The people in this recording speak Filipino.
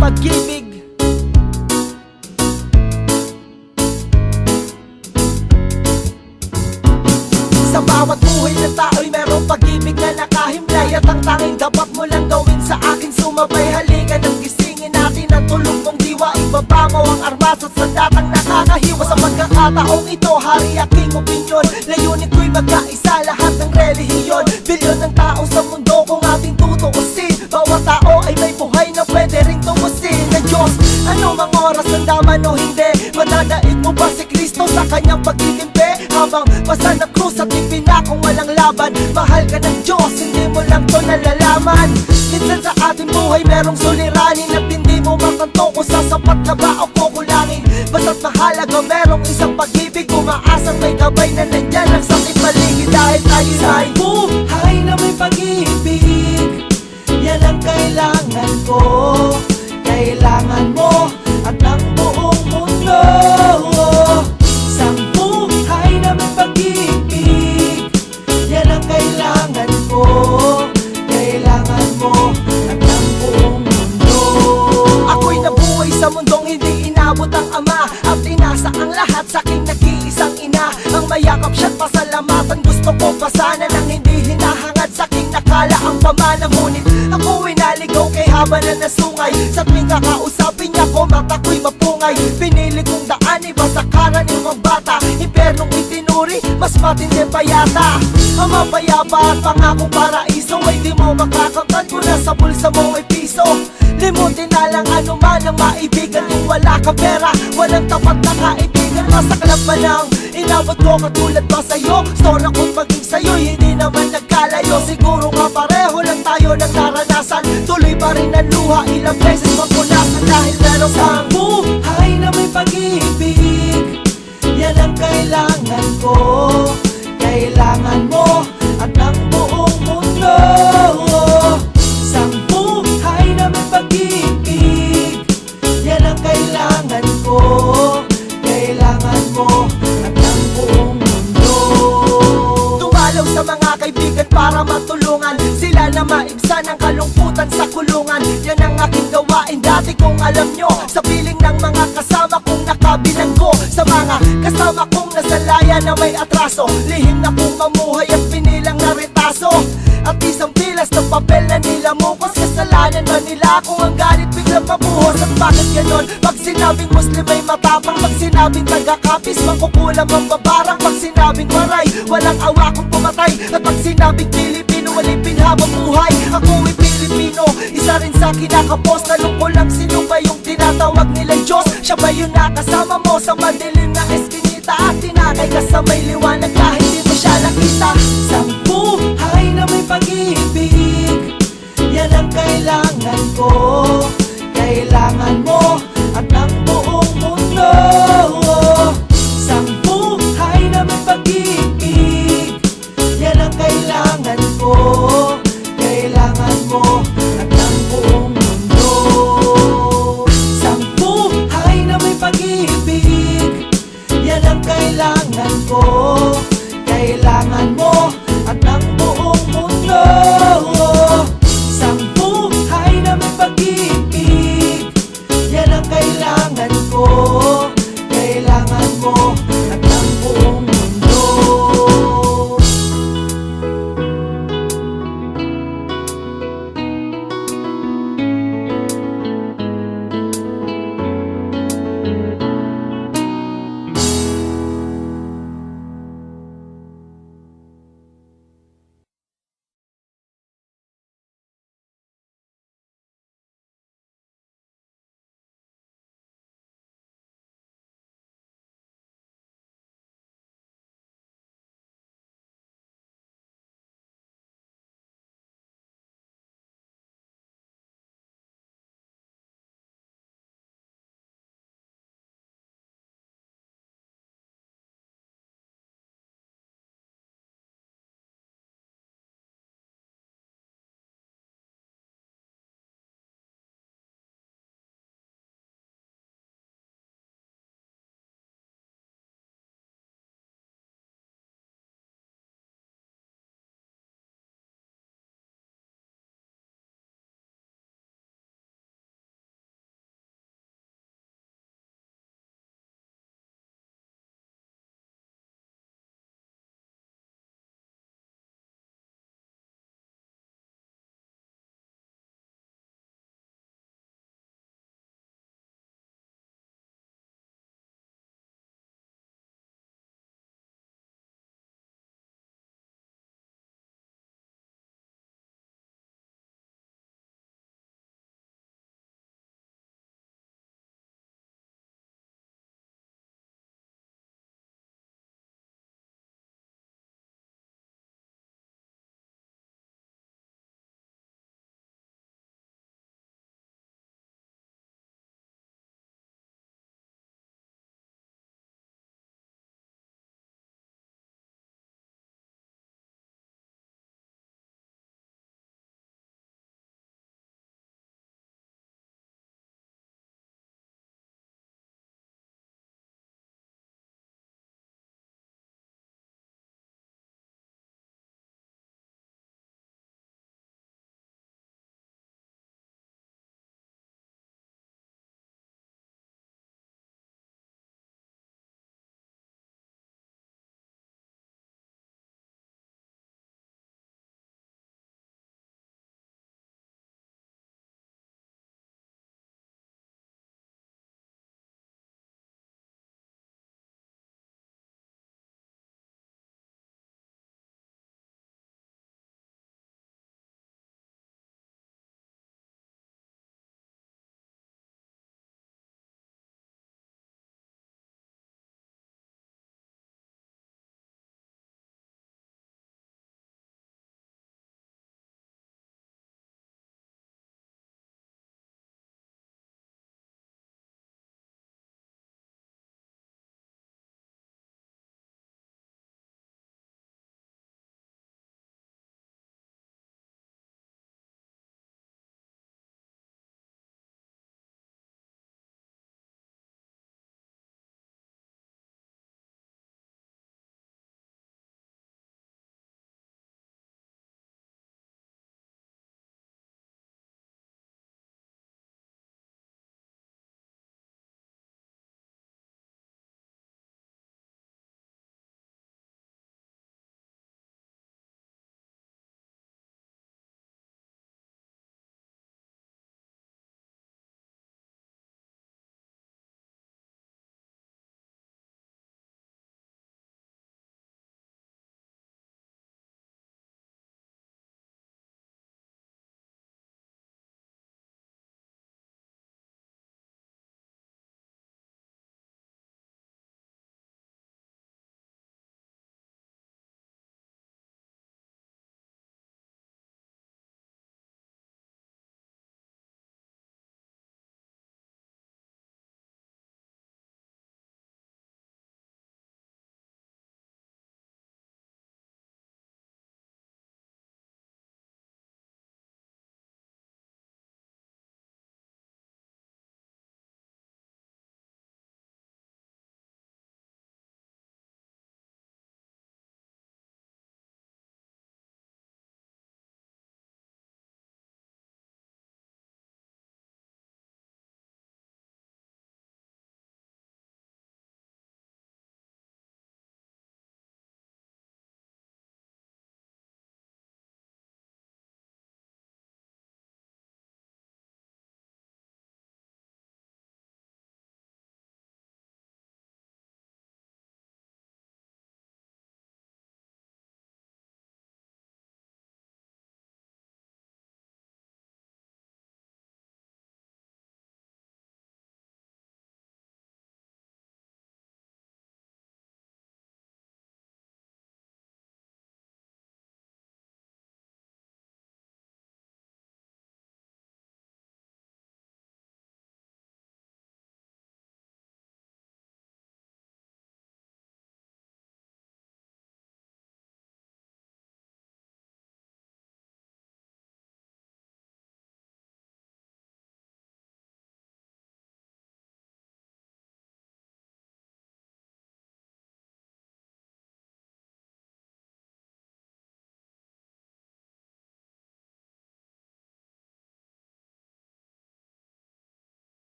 pag-ibig. Sa bawat buhay ng tao'y merong pag-ibig na nakahimlay, at ang tanging dapat mo lang gawin sa akin sumabay. Halika nang gisingin natin ang tulog mong diwa, ibaba mo ang armas at sandatang nakakahiwa. Sa pagkakataong ito, hari aking opinyon, layunin ko'y magkaisa lahat ng relihiyon. Bilyon ng tao sa mundo kung ating tutuusin, bawat tao ay may buhay na pwede ring tumusin ng Diyos. Ano mang oras ng daman o hindi, madadaig mo ba si Kristo sa kanyang pagtitimpi? Habang basa ng krus at ipinakong walang laban, mahal ka ng Diyos, hindi mo lang to nalalaman. Minsan sa ating buhay merong suliranin at hindi mo matanto kung sasapat na ba o kukulangin. Basta't mahalaga merong isang pag-ibig, umaasang may gabay na nandyan ang sakit paligid. Dahil tayo ay buhay na may pag-ibig, yan ang kailangan ko, kailangan mo at ang buong mundo. Isang buhay na may pag-ibig, yan ang kailangan ko, kailangan mo at ang buong mundo. Ako'y nabuhay sa mundong hindi inabot ang ama, at inasa ang lahat sa aking nag-iisang ina. Ang mayakap siya't pasalamatan, gusto ko pa sana nang hindi hinahangad sa aking nakala ang pamana. Ngunit ako'y naligaw kay haba na nasungay, sa tuwing kakausapin niya ko mata ko'y mapungay. Pinili kong daan iba sa karaniwang bata, impernong itinuri mas matindi pa yata. Ang mapayapa at pangakong paraiso ay di mo makakamtan kung nasa bulsa mo may piso. Limutin na lang anuman ang maibigan kung wala ka pera, walang tapat na kaibigan. Masaklap man ang inabot ko katulad ba sa'yo, store ako't maging sa'yo'y hindi naman nagkalayo. Siguro nga pareho lang tayo ng naranasan, tuloy pa rin ang luha, ilang beses mapunasan. Dahil meron kang buhay na may pag-ibig, yan ang kailangan ko, kailangan mo at ang buong mundo. Isang buhay na may pag-ibig, yan ang kailangan ko, kailangan mo at ang buong mundo. Dumalaw sa mga kaibigan para matulungan sila na maibsan ang kalungkutan sa kulungan. Yan ang aking gawain dati kung alam nyo, sa piling ng mga kasama kong nakabilanggo. Sa mga kasama kong nasalaya na may atraso, lihim na kong mamuhay at pinilang na retaso. At isang pilas ng papel na nilamukos, kasalanan man nila kung ang galit biglang mabuhos. At bakit ganon? Pag sinabing Muslim ay matapang, pag sinabing taga-kapis makukulam ang babarang, pag sinabing maray walang awa kong pumatay, at pag sinabing Pilipino walipin habang buhay. Ako'y Pilipino, isa rin sa kinakapos. Tanong ko lang, sino ba yung tinatawag nilang Diyos? Siya ba yung nakasama mo sa madilim na eskinita, at tinakay ka sa may liwanag kahit di mo siya nakita? Isang buhay na may pag-ibig, yan ang kailangan ko, kailangan mo at ang buong mundo.